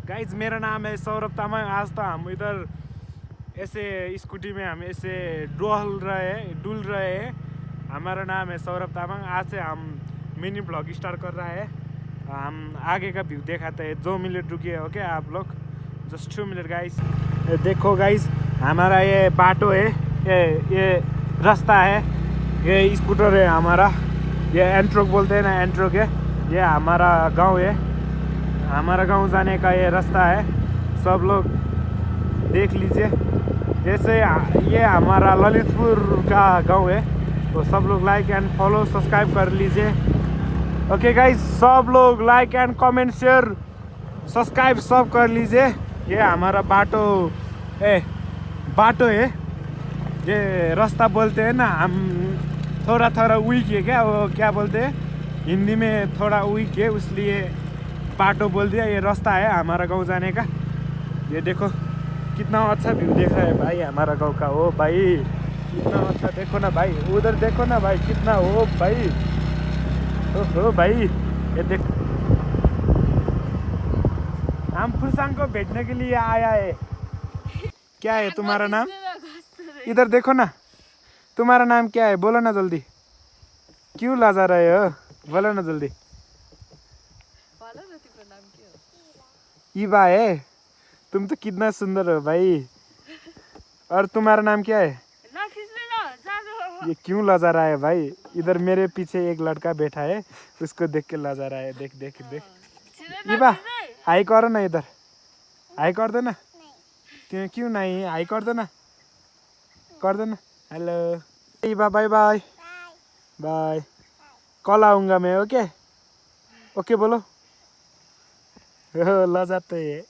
Guys मेरा नाम है सौरभ तामाङ। आज तो हम इधर ऐसे स्कूटी में हम ऐसे डुल रहे हैं। हमारा नाम है सौरभ तामाङ। आज से हम मिनी ब्लॉग स्टार्ट कर रहा है। हम आगे का व्यू दिखाते हैं। 2 मिनट रुकिए ओके आप लोग, जस्ट 2 मिनट गाइज। देखो गाइज हमारा ये बाटो है, ये रास्ता है, ये स्कूटर है हमारा, ये एंट्रोक बोलते हैं ना, एंट्रोक है। ये हमारा गांव है, हमारा गांव जाने का ये रास्ता है। सब लोग देख लीजिए। जैसे ये हमारा ललितपुर का गांव है, तो सब लोग लाइक एंड फॉलो सब्सक्राइब कर लीजिए ओके गाइज। सब लोग like and comment share subscribe सब कर लीजिए। ये हमारा बाटो है, ये रास्ता बोलते हैं ना हम। थोड़ा वीक है क्या, वो क्या बोलते हैं हिंदी में, थोड़ा वीक है इसलिए बाटो बोल दिया। ये रास्ता है हमारा गांव जाने का। ये देखो कितना अच्छा व्यू देख रहा है भाई हमारा गांव का। ओ भाई कितना अच्छा, देखो ना भाई, उधर देखो ना भाई कितना, ओ भाई ओ भाई ये देखो। हम फुरसांग को भेजने के लिए आया है। क्या है तुम्हारा नाम? इधर देखो ना, तुम्हारा नाम क्या है? बोलो ना जल्दी। क्यों लाजा रहे हो, बोलो ना जल्दी। ईवा है। तुम तो कितना सुंदर हो भाई। और तुम्हारा नाम क्या है? ये क्यों लाजा रहा है भाई? इधर मेरे पीछे एक लड़का बैठा है, उसको देख के लाजा रहा है। देख देख देख। ईवा हाई करो ना, इधर हाई कर दो ना। क्यों नहीं, हाई कर दो ना, कर दो ना। Hello Eva, bye bye bye. कल आऊँगा मैं ओके। ओके बोलो। लजाते है।